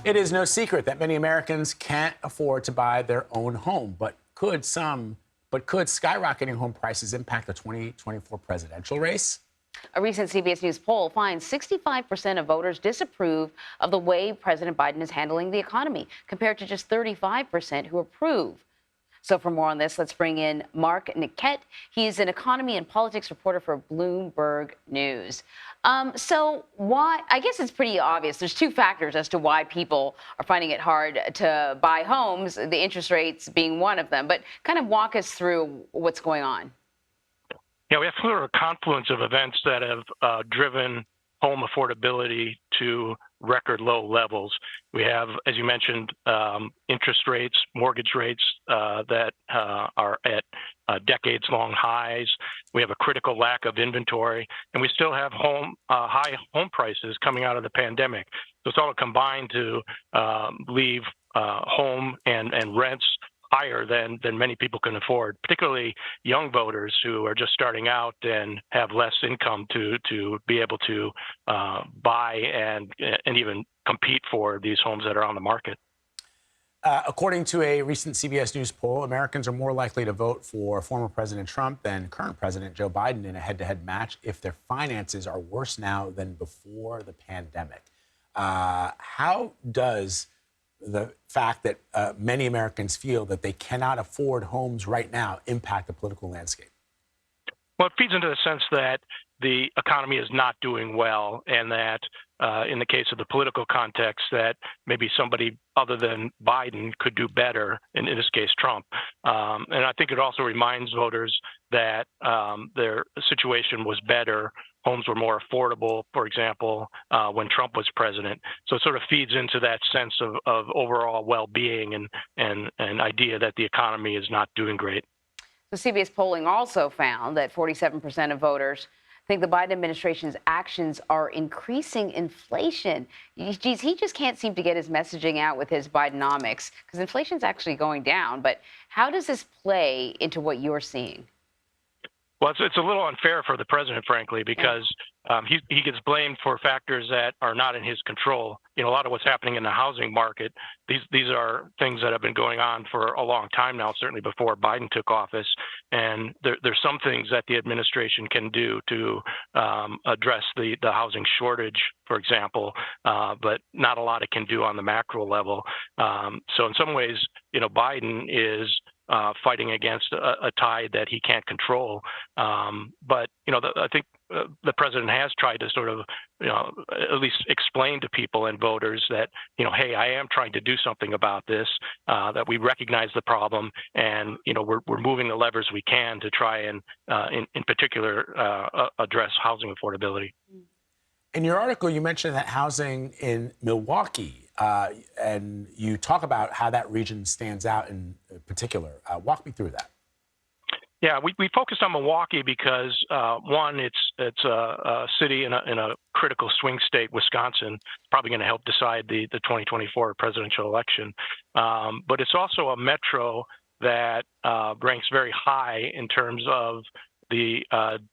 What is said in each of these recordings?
It is no secret that many Americans can't afford to buy their own home, but could skyrocketing home prices impact the 2024 presidential race? A recent CBS News poll finds 65% of voters disapprove of the way President Biden is handling the economy, compared to just 35% who approve. So for more on this, let's bring in Mark Niquette. He's an economy and politics reporter for Bloomberg News. So why, I guess it's pretty obvious. There's two factors as to why people are finding it hard to buy homes, the interest rates being one of them. But kind of walk us through what's going on. Yeah, we have sort of a confluence of events that have driven home affordability to record low levels. We have, as you mentioned, interest rates, mortgage rates that are at decades-long highs. We have a critical lack of inventory, and we still have high home prices coming out of the pandemic. So it's all combined to leave home and rents higher than many people can afford, particularly young voters who are just starting out and have less income to be able to buy and even compete for these homes that are on the market. According to a recent CBS News poll, Americans are more likely to vote for former President Trump than current President Joe Biden in a head-to-head match if their finances are worse now than before the pandemic. How does the fact that many Americans feel that they cannot afford homes right now impact the political landscape? Well, it feeds into the sense that the economy is not doing well, and that in the case of the political context, that maybe somebody other than Biden could do better, in this case, Trump. And I think it also reminds voters that their situation was better. Homes were more affordable, for example, when Trump was president. So it sort of feeds into that sense of overall well-being and an idea that the economy is not doing great. The CBS polling also found that 47% of voters think the Biden administration's actions are increasing inflation. Geez, he just can't seem to get his messaging out with his Bidenomics, because inflation's actually going down. But how does this play into what you're seeing? Well, it's a little unfair for the president, frankly, because he gets blamed for factors that are not in his control. You know, a lot of what's happening in the housing market, these are things that have been going on for a long time now, certainly before Biden took office. And there's some things that the administration can do to address the housing shortage, for example, but not a lot it can do on the macro level. So in some ways, you know, Biden is fighting against a tide that he can't control. But, you know, I think the president has tried to sort of, you know, at least explain to people and voters that, you know, hey, I am trying to do something about this, that we recognize the problem, and, you know, we're moving the levers we can to try and, in particular, address housing affordability. In your article, you mentioned that housing in Milwaukee, and you talk about how that region stands out in particular. Walk me through that. Yeah, we focused on Milwaukee because one, it's a city in a critical swing state, Wisconsin. It's probably going to help decide the 2024 presidential election. But it's also a metro that ranks very high in terms of the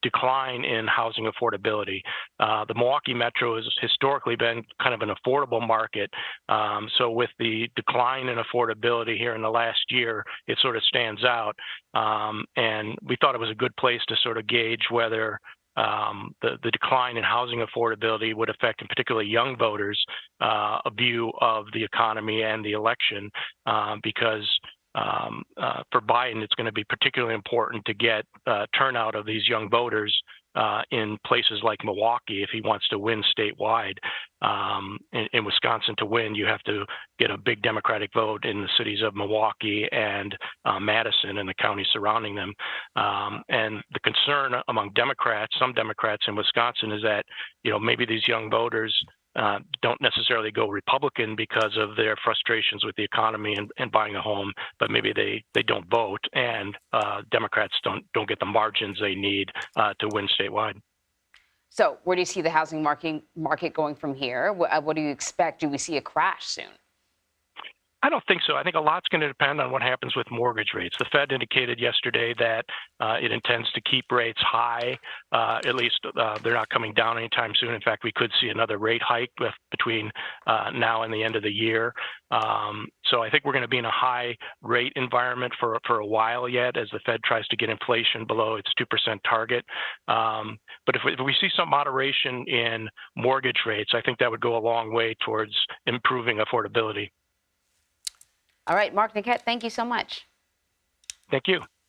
decline in housing affordability. The Milwaukee metro has historically been kind of an affordable market. So with the decline in affordability here in the last year, it sort of stands out. And we thought it was a good place to sort of gauge whether the decline in housing affordability would affect, in particular, young voters' a view of the economy and the election, because for Biden, it's going to be particularly important to get turnout of these young voters in places like Milwaukee if he wants to win statewide. In Wisconsin, to win, you have to get a big Democratic vote in the cities of Milwaukee and Madison and the counties surrounding them. And the concern among Democrats, some Democrats in Wisconsin, is that, you know, maybe these young voters don't necessarily go Republican because of their frustrations with the economy and buying a home, but maybe they don't vote, and Democrats don't get the margins they need to win statewide. So where do you see the housing market going from here? What do you expect? Do we see a crash soon? I don't think so. I think a lot's going to depend on what happens with mortgage rates. The Fed indicated yesterday that it intends to keep rates high. At least they're not coming down anytime soon. In fact, we could see another rate hike between now and the end of the year. So I think we're going to be in a high rate environment for a while yet as the Fed tries to get inflation below its 2% target. But if we see some moderation in mortgage rates, I think that would go a long way towards improving affordability. All right, Mark Niquette, thank you so much. Thank you.